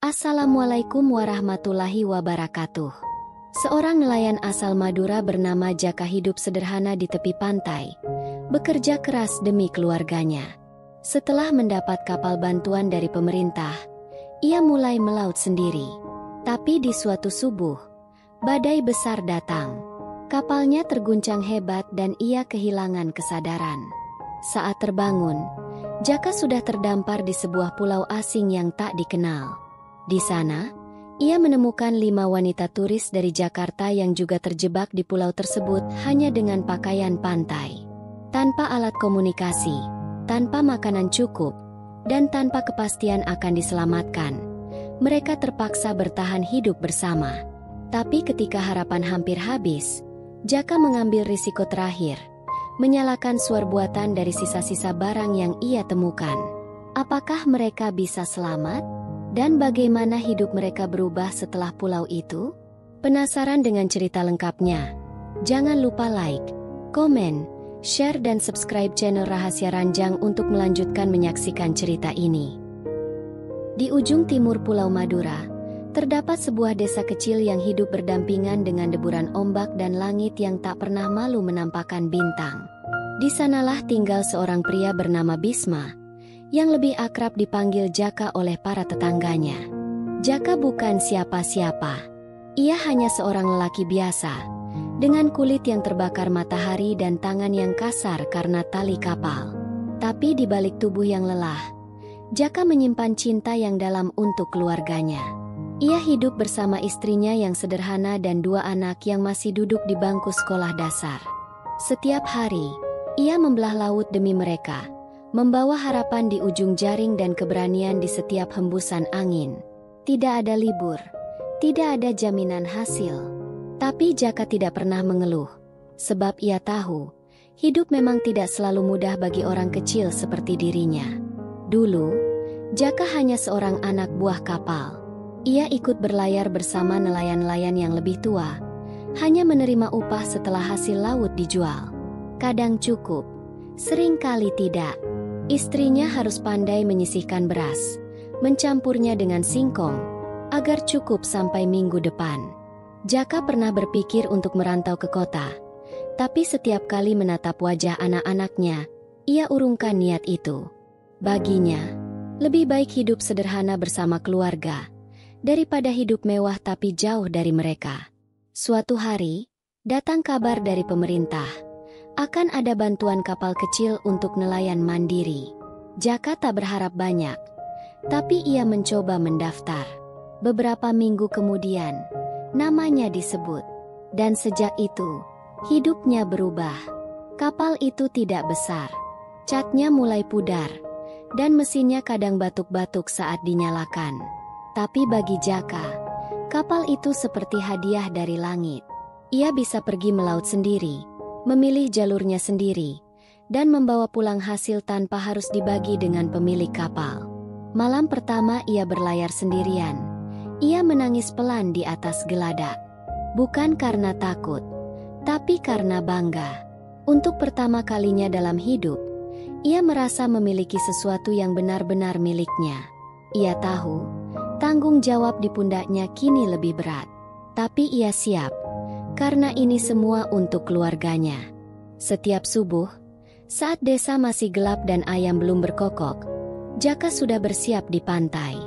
Assalamualaikum warahmatullahi wabarakatuh. Seorang nelayan asal Madura bernama Jaka hidup sederhana di tepi pantai, bekerja keras demi keluarganya. Setelah mendapat kapal bantuan dari pemerintah, ia mulai melaut sendiri. Tapi di suatu subuh, badai besar datang. Kapalnya terguncang hebat dan ia kehilangan kesadaran. Saat terbangun, Jaka sudah terdampar di sebuah pulau asing yang tak dikenal. Di sana, ia menemukan 5 wanita turis dari Jakarta yang juga terjebak di pulau tersebut hanya dengan pakaian pantai. Tanpa alat komunikasi, tanpa makanan cukup, dan tanpa kepastian akan diselamatkan, mereka terpaksa bertahan hidup bersama. Tapi ketika harapan hampir habis, Jaka mengambil risiko terakhir, menyalakan suar buatan dari sisa-sisa barang yang ia temukan. Apakah mereka bisa selamat? Dan bagaimana hidup mereka berubah setelah pulau itu? Penasaran dengan cerita lengkapnya? Jangan lupa like, komen, share dan subscribe channel Rahasia Ranjang untuk melanjutkan menyaksikan cerita ini. Di ujung timur Pulau Madura, terdapat sebuah desa kecil yang hidup berdampingan dengan deburan ombak dan langit yang tak pernah malu menampakkan bintang. Di sanalah tinggal seorang pria bernama Bisma, yang lebih akrab dipanggil Jaka oleh para tetangganya. Jaka bukan siapa-siapa. Ia hanya seorang lelaki biasa, dengan kulit yang terbakar matahari dan tangan yang kasar karena tali kapal. Tapi di balik tubuh yang lelah, Jaka menyimpan cinta yang dalam untuk keluarganya. Ia hidup bersama istrinya yang sederhana dan 2 anak yang masih duduk di bangku sekolah dasar. Setiap hari, ia membelah laut demi mereka, membawa harapan di ujung jaring dan keberanian di setiap hembusan angin. Tidak ada libur, tidak ada jaminan hasil. Tapi Jaka tidak pernah mengeluh, sebab ia tahu, hidup memang tidak selalu mudah bagi orang kecil seperti dirinya. Dulu, Jaka hanya seorang anak buah kapal. Ia ikut berlayar bersama nelayan-nelayan yang lebih tua, hanya menerima upah setelah hasil laut dijual. Kadang cukup, seringkali tidak. Istrinya harus pandai menyisihkan beras, mencampurnya dengan singkong, agar cukup sampai minggu depan. Jaka pernah berpikir untuk merantau ke kota, tapi setiap kali menatap wajah anak-anaknya, ia urungkan niat itu. Baginya, lebih baik hidup sederhana bersama keluarga, daripada hidup mewah tapi jauh dari mereka. Suatu hari, datang kabar dari pemerintah. Akan ada bantuan kapal kecil untuk nelayan mandiri. Jaka tak berharap banyak, tapi ia mencoba mendaftar. Beberapa minggu kemudian, namanya disebut. Dan sejak itu, hidupnya berubah. Kapal itu tidak besar. Catnya mulai pudar, dan mesinnya kadang batuk-batuk saat dinyalakan. Tapi bagi Jaka, kapal itu seperti hadiah dari langit. Ia bisa pergi melaut sendiri, memilih jalurnya sendiri, dan membawa pulang hasil tanpa harus dibagi dengan pemilik kapal. Malam pertama ia berlayar sendirian. Ia menangis pelan di atas geladak. Bukan karena takut, tapi karena bangga. Untuk pertama kalinya dalam hidup, ia merasa memiliki sesuatu yang benar-benar miliknya. Ia tahu, tanggung jawab di pundaknya kini lebih berat. Tapi ia siap, karena ini semua untuk keluarganya. Setiap subuh, saat desa masih gelap dan ayam belum berkokok, Jaka sudah bersiap di pantai.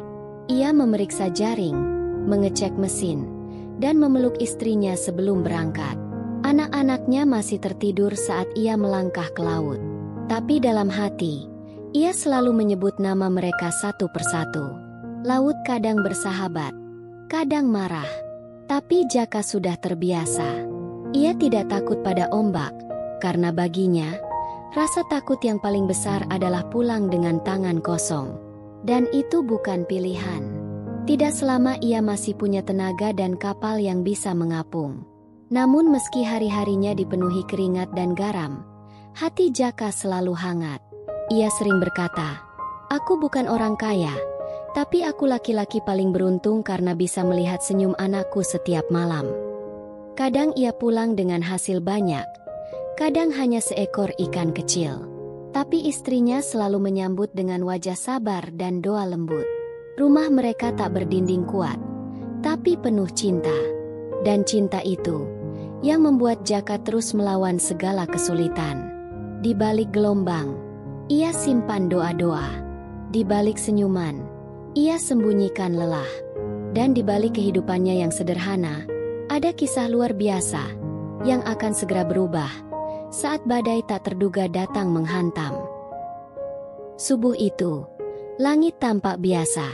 Ia memeriksa jaring, mengecek mesin, dan memeluk istrinya sebelum berangkat. Anak-anaknya masih tertidur saat ia melangkah ke laut. Tapi dalam hati, ia selalu menyebut nama mereka satu persatu. Laut kadang bersahabat, kadang marah. Tapi Jaka sudah terbiasa. Ia tidak takut pada ombak, karena baginya, rasa takut yang paling besar adalah pulang dengan tangan kosong. Dan itu bukan pilihan. Tidak selama ia masih punya tenaga dan kapal yang bisa mengapung. Namun meski hari-harinya dipenuhi keringat dan garam, hati Jaka selalu hangat. Ia sering berkata, "Aku bukan orang kaya, tapi aku laki-laki paling beruntung karena bisa melihat senyum anakku setiap malam." Kadang ia pulang dengan hasil banyak, kadang hanya seekor ikan kecil. Tapi istrinya selalu menyambut dengan wajah sabar dan doa lembut. Rumah mereka tak berdinding kuat, tapi penuh cinta. Dan cinta itu yang membuat Jaka terus melawan segala kesulitan. Di balik gelombang, ia simpan doa-doa. Di balik senyuman, ia sembunyikan lelah. Dan di balik kehidupannya yang sederhana, ada kisah luar biasa yang akan segera berubah saat badai tak terduga datang menghantam. Subuh itu, langit tampak biasa.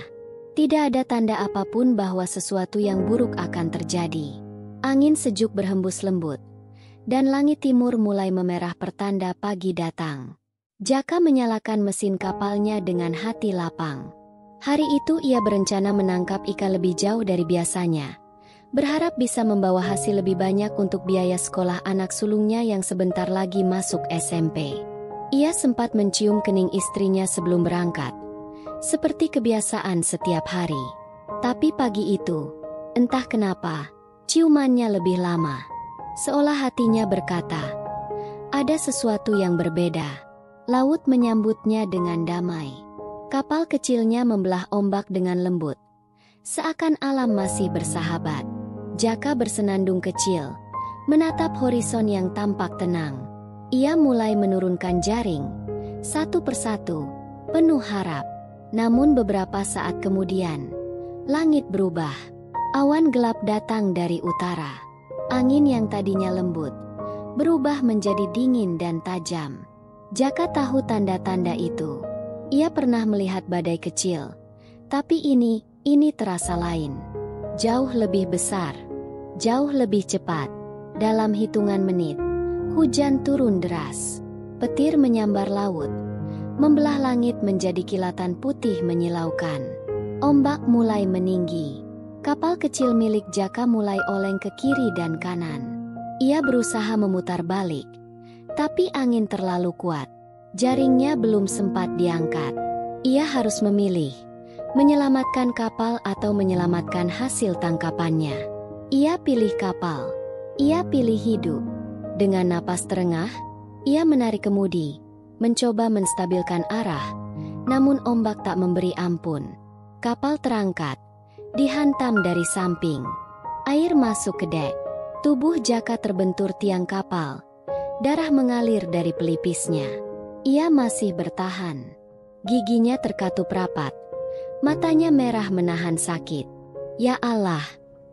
Tidak ada tanda apapun bahwa sesuatu yang buruk akan terjadi. Angin sejuk berhembus lembut, dan langit timur mulai memerah pertanda pagi datang. Jaka menyalakan mesin kapalnya dengan hati lapang. Hari itu ia berencana menangkap ikan lebih jauh dari biasanya, berharap bisa membawa hasil lebih banyak untuk biaya sekolah anak sulungnya yang sebentar lagi masuk SMP. Ia sempat mencium kening istrinya sebelum berangkat, seperti kebiasaan setiap hari. Tapi pagi itu, entah kenapa, ciumannya lebih lama. Seolah hatinya berkata, ada sesuatu yang berbeda. Laut menyambutnya dengan damai. Kapal kecilnya membelah ombak dengan lembut, seakan alam masih bersahabat. Jaka bersenandung kecil, menatap horizon yang tampak tenang. Ia mulai menurunkan jaring, satu persatu, penuh harap. Namun beberapa saat kemudian, langit berubah. Awan gelap datang dari utara. Angin yang tadinya lembut, berubah menjadi dingin dan tajam. Jaka tahu tanda-tanda itu. Ia pernah melihat badai kecil, tapi ini terasa lain. Jauh lebih besar, jauh lebih cepat. Dalam hitungan menit, hujan turun deras. Petir menyambar laut, membelah langit menjadi kilatan putih menyilaukan. Ombak mulai meninggi. Kapal kecil milik Jaka mulai oleng ke kiri dan kanan. Ia berusaha memutar balik, tapi angin terlalu kuat. Jaringnya belum sempat diangkat. Ia harus memilih, menyelamatkan kapal atau menyelamatkan hasil tangkapannya. Ia pilih kapal. Ia pilih hidup. Dengan napas terengah, ia menarik kemudi, mencoba menstabilkan arah, namun ombak tak memberi ampun. Kapal terangkat, dihantam dari samping. Air masuk ke dek. Tubuh Jaka terbentur tiang kapal. Darah mengalir dari pelipisnya. Ia masih bertahan. Giginya terkatup rapat. Matanya merah menahan sakit. Ya Allah,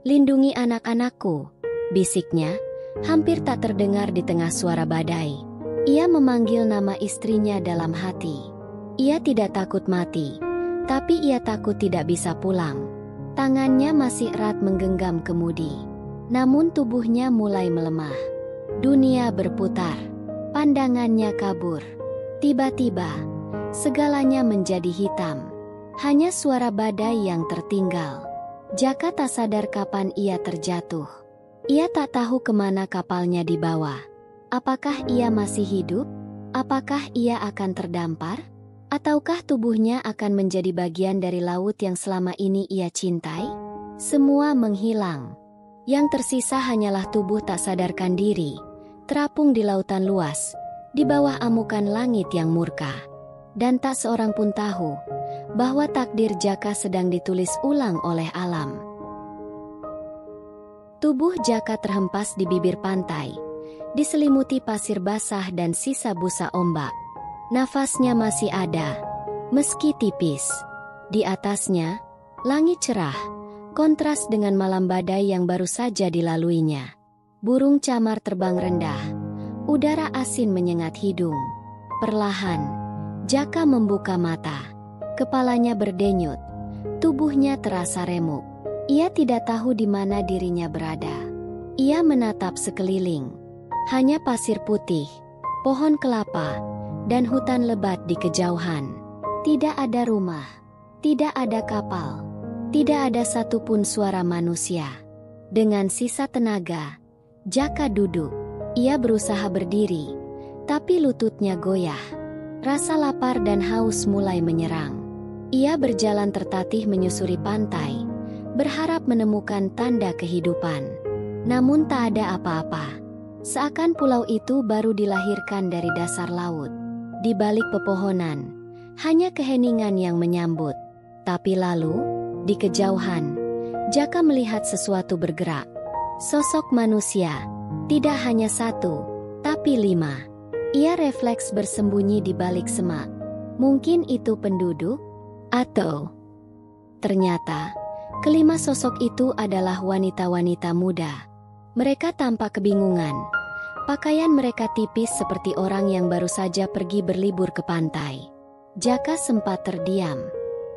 lindungi anak-anakku, bisiknya, hampir tak terdengar di tengah suara badai. Ia memanggil nama istrinya dalam hati. Ia tidak takut mati, tapi ia takut tidak bisa pulang. Tangannya masih erat menggenggam kemudi, namun tubuhnya mulai melemah. Dunia berputar, pandangannya kabur. Tiba-tiba, segalanya menjadi hitam. Hanya suara badai yang tertinggal. Jaka tak sadar kapan ia terjatuh. Ia tak tahu kemana kapalnya dibawa. Apakah ia masih hidup? Apakah ia akan terdampar? Ataukah tubuhnya akan menjadi bagian dari laut yang selama ini ia cintai? Semua menghilang. Yang tersisa hanyalah tubuh tak sadarkan diri, terapung di lautan luas, di bawah amukan langit yang murka. Dan tak seorang pun tahu bahwa takdir Jaka sedang ditulis ulang oleh alam. Tubuh Jaka terhempas di bibir pantai, diselimuti pasir basah dan sisa busa ombak. Nafasnya masih ada, meski tipis. Di atasnya, langit cerah, kontras dengan malam badai yang baru saja dilaluinya. Burung camar terbang rendah, udara asin menyengat hidung. Perlahan, Jaka membuka mata. Kepalanya berdenyut, tubuhnya terasa remuk. Ia tidak tahu di mana dirinya berada. Ia menatap sekeliling. Hanya pasir putih, pohon kelapa, dan hutan lebat di kejauhan. Tidak ada rumah, tidak ada kapal, tidak ada satupun suara manusia. Dengan sisa tenaga, Jaka duduk. Ia berusaha berdiri, tapi lututnya goyah. Rasa lapar dan haus mulai menyerang. Ia berjalan tertatih menyusuri pantai, berharap menemukan tanda kehidupan. Namun tak ada apa-apa. Seakan pulau itu baru dilahirkan dari dasar laut. Di balik pepohonan, hanya keheningan yang menyambut. Tapi lalu, Di kejauhan, Jaka melihat sesuatu bergerak. Sosok manusia, tidak hanya satu, tapi 5. Ia refleks bersembunyi di balik semak. Mungkin itu penduduk? Atau ternyata, kelima sosok itu adalah wanita-wanita muda. Mereka tampak kebingungan. Pakaian mereka tipis seperti orang yang baru saja pergi berlibur ke pantai. Jaka sempat terdiam.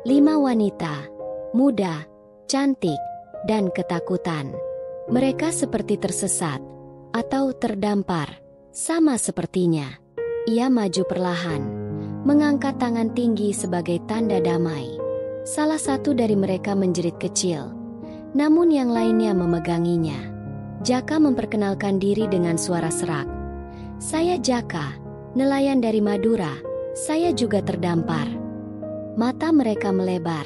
5 wanita, muda, cantik, dan ketakutan. Mereka seperti tersesat atau terdampar, sama sepertinya. Ia maju perlahan, mengangkat tangan tinggi sebagai tanda damai. Salah satu dari mereka menjerit kecil, namun yang lainnya memeganginya. Jaka memperkenalkan diri dengan suara serak. "Saya Jaka, nelayan dari Madura. Saya juga terdampar." Mata mereka melebar,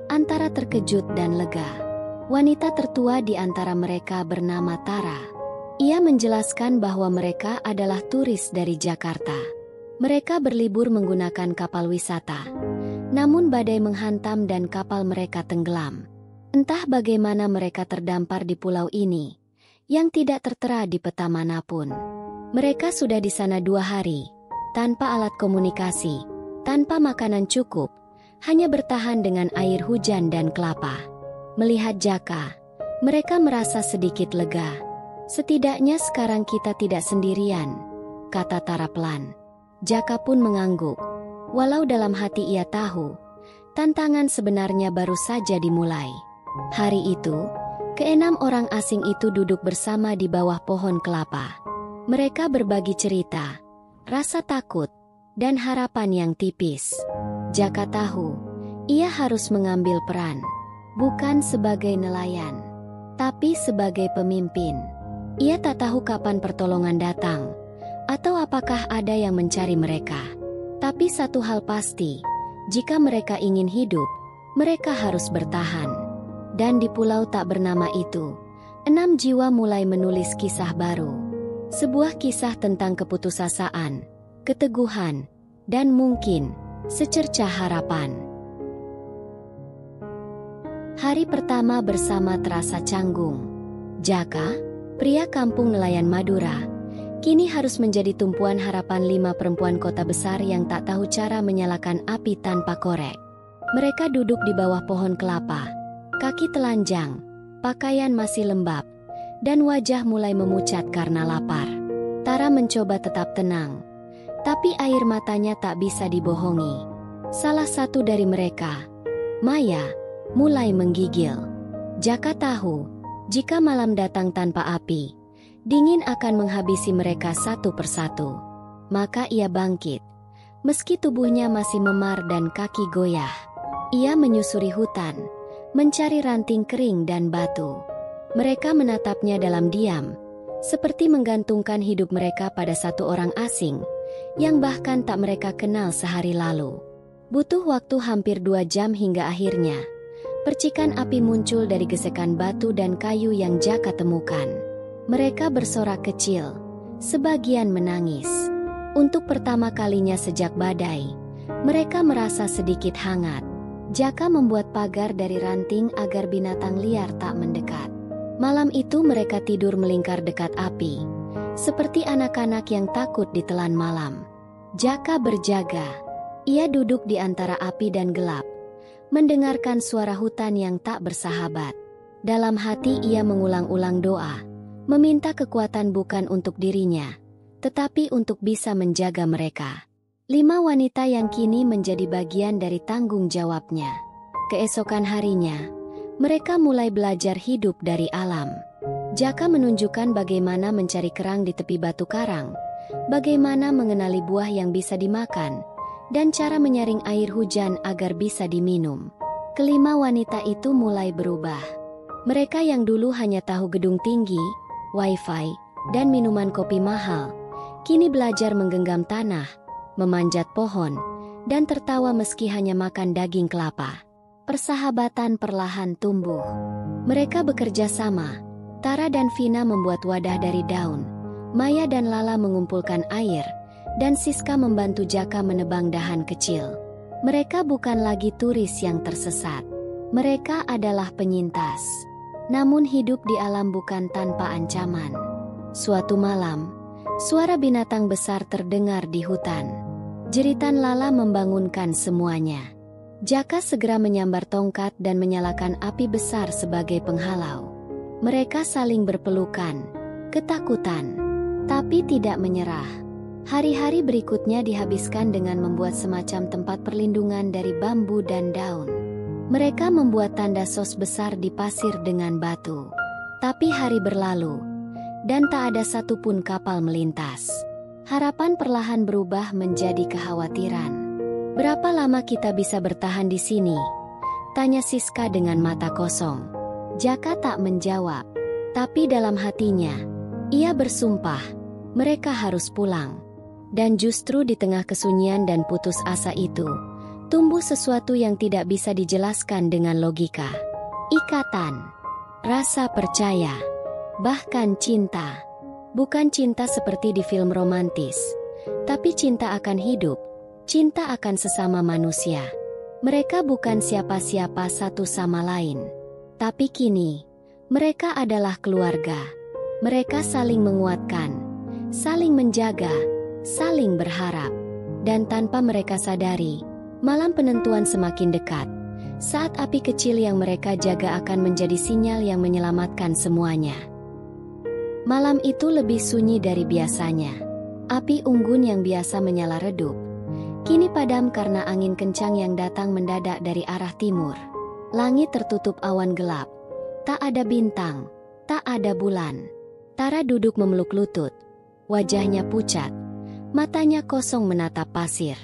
antara terkejut dan lega. Wanita tertua di antara mereka bernama Tara. Ia menjelaskan bahwa mereka adalah turis dari Jakarta. Mereka berlibur menggunakan kapal wisata. Namun badai menghantam dan kapal mereka tenggelam. Entah bagaimana mereka terdampar di pulau ini, yang tidak tertera di peta manapun. Mereka sudah di sana 2 hari, tanpa alat komunikasi, tanpa makanan cukup, hanya bertahan dengan air hujan dan kelapa. Melihat Jaka, mereka merasa sedikit lega. "Setidaknya sekarang kita tidak sendirian," kata Tara pelan. Jaka pun mengangguk. Walau dalam hati ia tahu, tantangan sebenarnya baru saja dimulai. Hari itu, ke-6 orang asing itu duduk bersama di bawah pohon kelapa. Mereka berbagi cerita, rasa takut, dan harapan yang tipis. Jaka tahu, ia harus mengambil peran, bukan sebagai nelayan, tapi sebagai pemimpin. Ia tak tahu kapan pertolongan datang, atau apakah ada yang mencari mereka. Tapi satu hal pasti, jika mereka ingin hidup, mereka harus bertahan. Dan di pulau tak bernama itu, 6 jiwa mulai menulis kisah baru. Sebuah kisah tentang keputusasaan, keteguhan, dan mungkin secercah harapan. Hari pertama bersama terasa canggung. Jaka, pria kampung nelayan Madura, kini harus menjadi tumpuan harapan 5 perempuan kota besar yang tak tahu cara menyalakan api tanpa korek. Mereka duduk di bawah pohon kelapa, kaki telanjang, pakaian masih lembab, dan wajah mulai memucat karena lapar. Tara mencoba tetap tenang, tapi air matanya tak bisa dibohongi. Salah satu dari mereka, Maya, mulai menggigil. Jaka tahu, jika malam datang tanpa api, dingin akan menghabisi mereka satu persatu. Maka ia bangkit. Meski tubuhnya masih memar dan kaki goyah, ia menyusuri hutan, mencari ranting kering dan batu. Mereka menatapnya dalam diam, seperti menggantungkan hidup mereka pada satu orang asing, yang bahkan tak mereka kenal sehari lalu. Butuh waktu hampir 2 jam hingga akhirnya, percikan api muncul dari gesekan batu dan kayu yang Jaka temukan. Mereka bersorak kecil, sebagian menangis. Untuk pertama kalinya sejak badai, mereka merasa sedikit hangat. Jaka membuat pagar dari ranting agar binatang liar tak mendekat. Malam itu mereka tidur melingkar dekat api, seperti anak-anak yang takut ditelan malam. Jaka berjaga. Ia duduk di antara api dan gelap, mendengarkan suara hutan yang tak bersahabat. Dalam hati ia mengulang-ulang doa, meminta kekuatan bukan untuk dirinya, tetapi untuk bisa menjaga mereka. 5 wanita yang kini menjadi bagian dari tanggung jawabnya. Keesokan harinya, mereka mulai belajar hidup dari alam. Jaka menunjukkan bagaimana mencari kerang di tepi batu karang, bagaimana mengenali buah yang bisa dimakan, dan cara menyaring air hujan agar bisa diminum. Kelima wanita itu mulai berubah. Mereka yang dulu hanya tahu gedung tinggi, wifi, dan minuman kopi mahal, kini belajar menggenggam tanah, memanjat pohon, dan tertawa meski hanya makan daging kelapa. Persahabatan perlahan tumbuh. Mereka bekerja sama. Tara dan Vina membuat wadah dari daun, Maya dan Lala mengumpulkan air, dan Siska membantu Jaka menebang dahan kecil. Mereka bukan lagi turis yang tersesat. Mereka adalah penyintas. Namun hidup di alam bukan tanpa ancaman. Suatu malam, suara binatang besar terdengar di hutan. Jeritan lala membangunkan semuanya. Jaka segera menyambar tongkat dan menyalakan api besar sebagai penghalau. Mereka saling berpelukan, ketakutan, tapi tidak menyerah. Hari-hari berikutnya dihabiskan dengan membuat semacam tempat perlindungan dari bambu dan daun. Mereka membuat tanda sos besar di pasir dengan batu. Tapi hari berlalu, dan tak ada satupun kapal melintas. Harapan perlahan berubah menjadi kekhawatiran. "Berapa lama kita bisa bertahan di sini?" tanya Siska dengan mata kosong. Jaka tak menjawab, tapi dalam hatinya, ia bersumpah, mereka harus pulang. Dan justru di tengah kesunyian dan putus asa itu, tumbuh sesuatu yang tidak bisa dijelaskan dengan logika. Ikatan, rasa percaya, bahkan cinta. Bukan cinta seperti di film romantis, tapi cinta akan hidup, cinta akan sesama manusia. Mereka bukan siapa-siapa satu sama lain. Tapi kini, mereka adalah keluarga. Mereka saling menguatkan, saling menjaga, saling berharap. Dan tanpa mereka sadari, malam penentuan semakin dekat. Saat api kecil yang mereka jaga akan menjadi sinyal yang menyelamatkan semuanya. Malam itu lebih sunyi dari biasanya. Api unggun yang biasa menyala redup, kini padam karena angin kencang yang datang mendadak dari arah timur. Langit tertutup awan gelap. Tak ada bintang, tak ada bulan. Tara duduk memeluk lutut. Wajahnya pucat. Matanya kosong menatap pasir.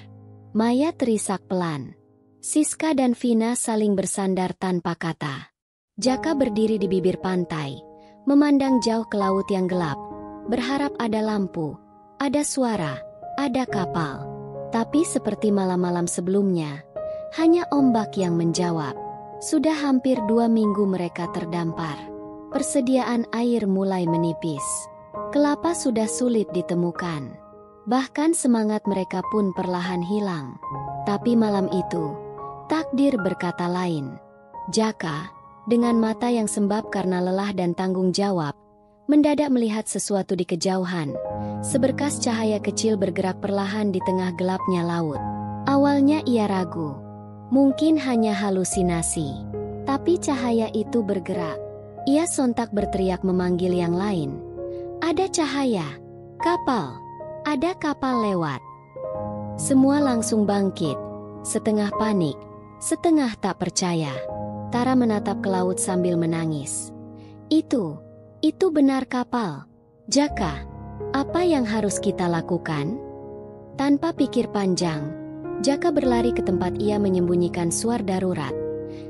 Maya terisak pelan. Siska dan Vina saling bersandar tanpa kata. Jaka berdiri di bibir pantai, memandang jauh ke laut yang gelap, berharap ada lampu, ada suara, ada kapal. Tapi seperti malam-malam sebelumnya, hanya ombak yang menjawab. Sudah hampir 2 minggu mereka terdampar. Persediaan air mulai menipis. Kelapa sudah sulit ditemukan. Bahkan semangat mereka pun perlahan hilang. Tapi malam itu, takdir berkata lain. Jaka, dengan mata yang sembab karena lelah dan tanggung jawab, mendadak melihat sesuatu di kejauhan. Seberkas cahaya kecil bergerak perlahan di tengah gelapnya laut. Awalnya ia ragu. Mungkin hanya halusinasi. Tapi cahaya itu bergerak. Ia sontak berteriak memanggil yang lain. Ada cahaya. Kapal. Ada kapal lewat. Semua langsung bangkit. Setengah panik, setengah tak percaya. Tara menatap ke laut sambil menangis. Itu benar kapal. Jaka, apa yang harus kita lakukan? Tanpa pikir panjang, Jaka berlari ke tempat ia menyembunyikan suar darurat.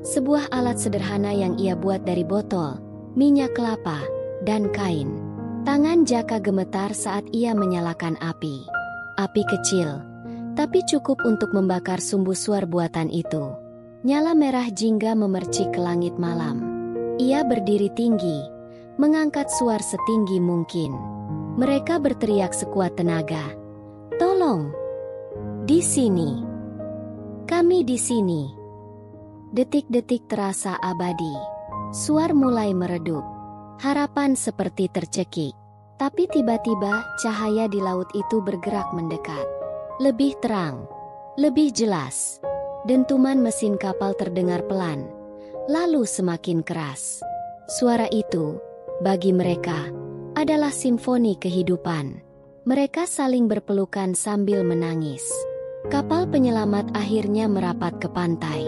Sebuah alat sederhana yang ia buat dari botol, minyak kelapa, dan kain. Tangan Jaka gemetar saat ia menyalakan api. Api kecil, tapi cukup untuk membakar sumbu suar buatan itu. Nyala merah jingga memercik ke langit malam. Ia berdiri tinggi, mengangkat suar setinggi mungkin. Mereka berteriak sekuat tenaga. Tolong! Di sini! Kami di sini! Detik-detik terasa abadi. Suar mulai meredup. Harapan seperti tercekik. Tapi tiba-tiba cahaya di laut itu bergerak mendekat. Lebih terang, lebih jelas. Dentuman mesin kapal terdengar pelan, lalu semakin keras. Suara itu, bagi mereka, adalah simfoni kehidupan. Mereka saling berpelukan sambil menangis. Kapal penyelamat akhirnya merapat ke pantai.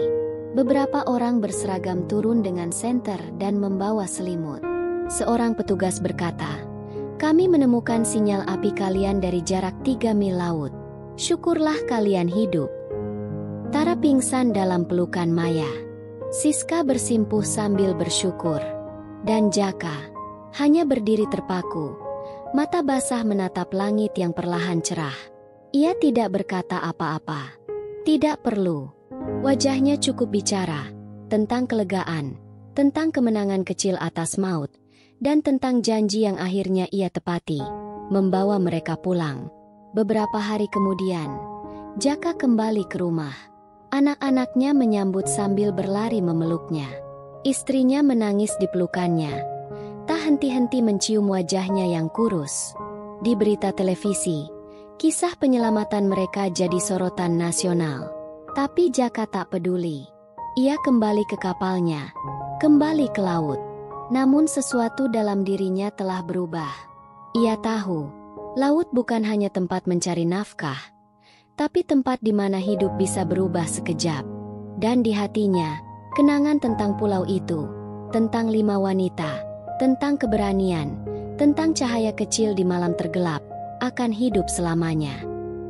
Beberapa orang berseragam turun dengan senter dan membawa selimut. Seorang petugas berkata, "Kami menemukan sinyal api kalian dari jarak 3 mil laut. Syukurlah kalian hidup." Tara pingsan dalam pelukan Maya. Siska bersimpuh sambil bersyukur. Dan Jaka hanya berdiri terpaku, mata basah menatap langit yang perlahan cerah. Ia tidak berkata apa-apa. Tidak perlu. Wajahnya cukup bicara tentang kelegaan, tentang kemenangan kecil atas maut, dan tentang janji yang akhirnya ia tepati, membawa mereka pulang. Beberapa hari kemudian, Jaka kembali ke rumah. Anak-anaknya menyambut sambil berlari memeluknya. Istrinya menangis di pelukannya. Tak henti-henti mencium wajahnya yang kurus. Di berita televisi, kisah penyelamatan mereka jadi sorotan nasional. Tapi Jaka tak peduli. Ia kembali ke kapalnya, kembali ke laut. Namun sesuatu dalam dirinya telah berubah. Ia tahu, laut bukan hanya tempat mencari nafkah, tapi tempat di mana hidup bisa berubah sekejap. Dan di hatinya, kenangan tentang pulau itu, tentang 5 wanita, tentang keberanian, tentang cahaya kecil di malam tergelap, akan hidup selamanya.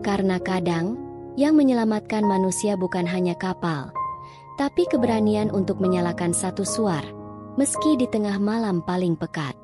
Karena kadang, yang menyelamatkan manusia bukan hanya kapal, tapi keberanian untuk menyalakan satu suar, meski di tengah malam paling pekat.